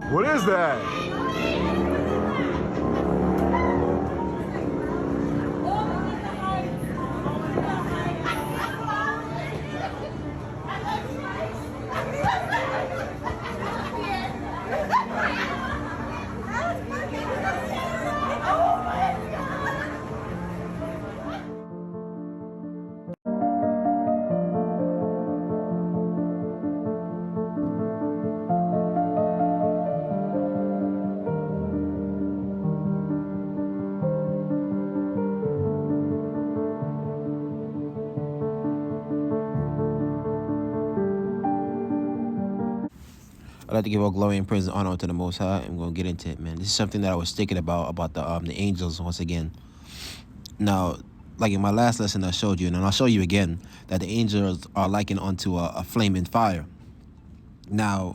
What is that? I'd like to give all glory and praise and honor to the Most High. I'm going to get into it, man. This is something that I was thinking about the angels once again. Now, like in my last lesson I showed you, and I'll show you again, that the angels are likened unto a flaming fire. Now,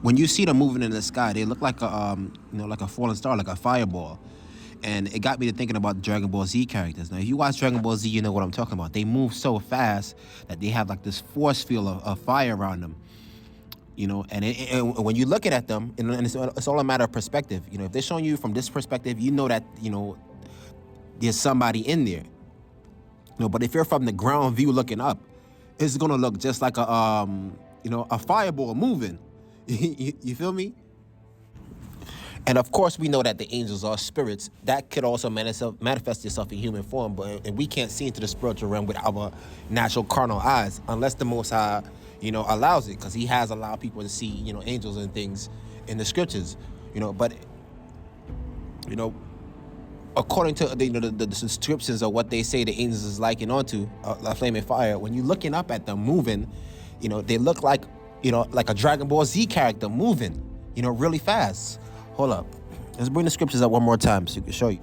when you see them moving in the sky, they look like like a falling star, like a fireball. And it got me to thinking about the Dragon Ball Z characters. Now, if you watch Dragon Ball Z, you know what I'm talking about. They move so fast that they have like this force field of fire around them. And when you're looking at them, and it's all a matter of perspective. If they're showing you from this perspective, you know that, there's somebody in there. But if you're from the ground view looking up, it's gonna look just like a fireball moving. You feel me? And of course, we know that the angels are spirits that could also manifest itself in human form, and we can't see into the spiritual realm with our natural carnal eyes unless the Most High, allows it, because He has allowed people to see, angels and things in the scriptures, But, according to the descriptions of what they say the angels is likened onto, a flaming fire, when you're looking up at them moving, they look like, like a Dragon Ball Z character moving, really fast. Hold up. Let's bring the scriptures up one more time so you can show you.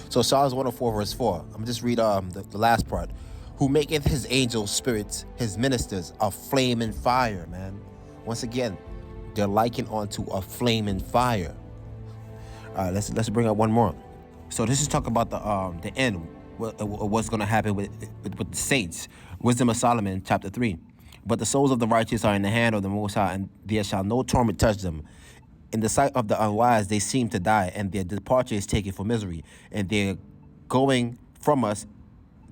So Psalms 104 verse 4. I'm going to just read the last part. Who maketh his angels spirits, his ministers, a flaming fire, man. Once again, they're likened onto a flaming fire. All right, let's bring up one more. So this is talking about the end, what's going to happen with the saints. Wisdom of Solomon, chapter 3. But the souls of the righteous are in the hand of the Most High, and there shall no torment touch them. In the sight of the unwise, they seem to die, and their departure is taken for misery, and their going from us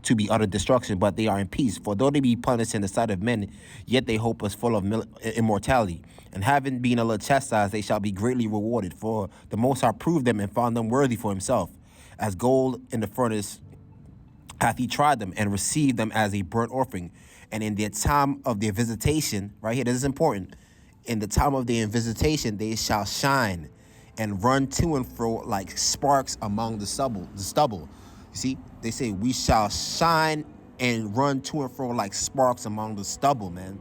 to be utter destruction, but they are in peace. For though they be punished in the sight of men, yet they hope us full of immortality. And having been a little chastised, they shall be greatly rewarded. For the Most High proved them and found them worthy for Himself. As gold in the furnace hath He tried them, and received them as a burnt offering. And in their time of their visitation, right here, this is important. In the time of their visitation, they shall shine and run to and fro like sparks among the stubble. You see, they say we shall shine and run to and fro like sparks among the stubble, man.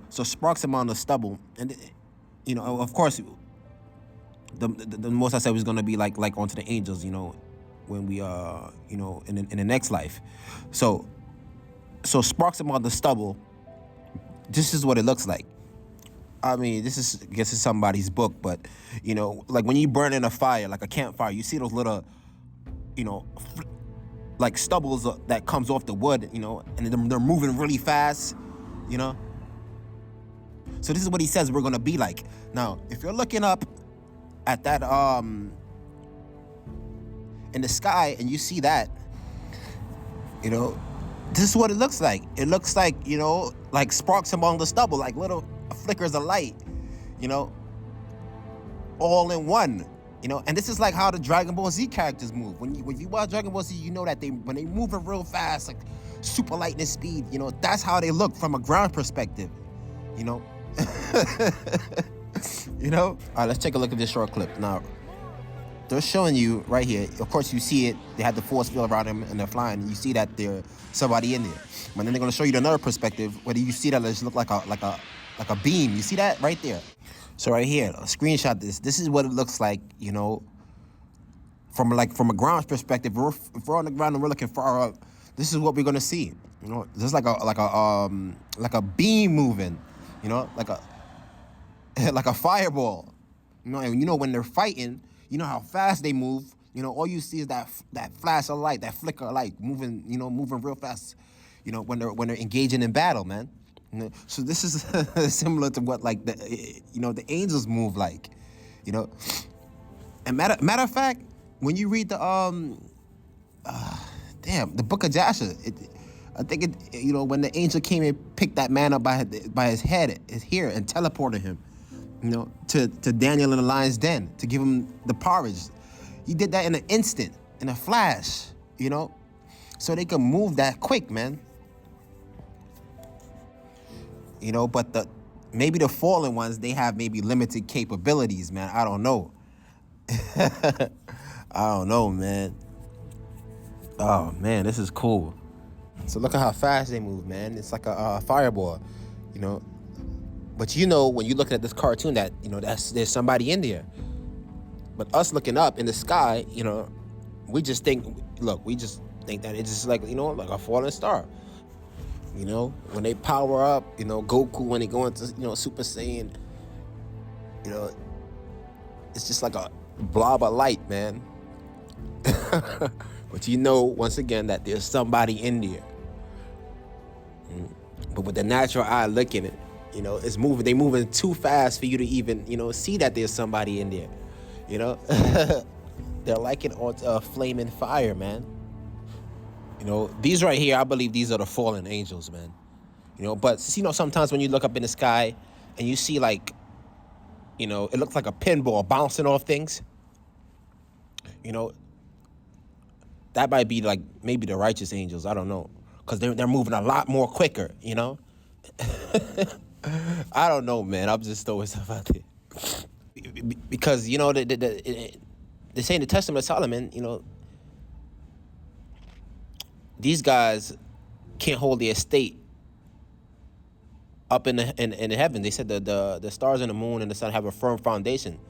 So sparks among the stubble, and of course, the most I said was gonna be like onto the angels, when we in the next life. So sparks among the stubble. This is what it looks like. I mean, I guess it's somebody's book, but, like when you burn in a fire, like a campfire, you see those little, like stubbles that comes off the wood, and they're moving really fast, So this is what he says we're going to be like. Now, if you're looking up at that, in the sky, and you see that, this is what it looks like. It looks like, like sparks among the stubble, like little flickers of light, all in one, and this is like how the Dragon Ball Z characters move. When you watch Dragon Ball Z, you know that when they move it real fast, like super lightning speed, that's how they look from a ground perspective, All right, let's take a look at this short clip. Now, they're showing you right here. Of course, you see it. They have the force field around them, and they're flying. You see that there's somebody in there. But then they're going to show you another perspective where you see that it look like a beam. You see that right there? So right here, I'll screenshot this. This is what it looks like, from a ground perspective. If we're on the ground and we're looking far up, this is what we're gonna see. This is like a beam moving, like a fireball. And when they're fighting, how fast they move. All you see is that flash of light, that flicker of light moving real fast. When they're engaging in battle, man. So this is similar to what like the angels move like, you know. And matter of fact, when you read the the book of Joshua, I think when the angel came and picked that man up by his head, his hair, and teleported him, to Daniel in the lion's den to give him the porridge. He did that in an instant, in a flash, so they could move that quick, man. But maybe the fallen ones, they have maybe limited capabilities, man. I don't know. I don't know, man. Oh, man, this is cool. So look at how fast they move, man. It's like a fireball, But when you're looking at this cartoon that, there's somebody in there. But us looking up in the sky, we just think that it's just like, like a falling star. When they power up, Goku, when they go into, Super Saiyan, it's just like a blob of light, man. But once again, that there's somebody in there. But with the natural eye looking at it, it's moving. They moving too fast for you to even, see that there's somebody in there. They're like it on flaming fire, man. These right here, I believe these are the fallen angels, man. But sometimes when you look up in the sky and you see like, it looks like a pinball bouncing off things. That might be like maybe the righteous angels. I don't know, because they're moving a lot more quicker. I don't know, man. I'm just throwing stuff out there because they say in the Testament of Solomon, these guys can't hold the estate up in the heaven. They said the stars and the moon and the sun have a firm foundation.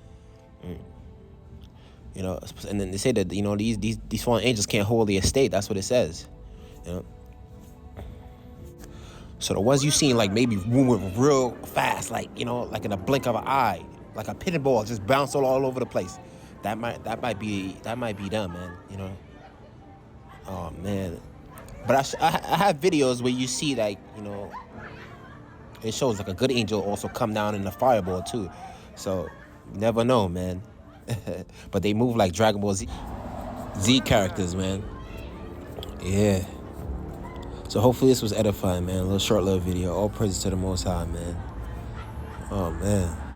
And then they say that these fallen angels can't hold the estate. That's what it says. So the ones you seen like maybe moving real fast, like like in a blink of an eye, like a pinball just bounce all over the place. That might be them, man. Oh man. But I have videos where you see like it shows like a good angel also come down in the fireball too. So you never know, man. But they move like Dragon Ball Z characters, man. Yeah. So hopefully this was edifying, man. A little short little video. All praises to the Most High, man. Oh man.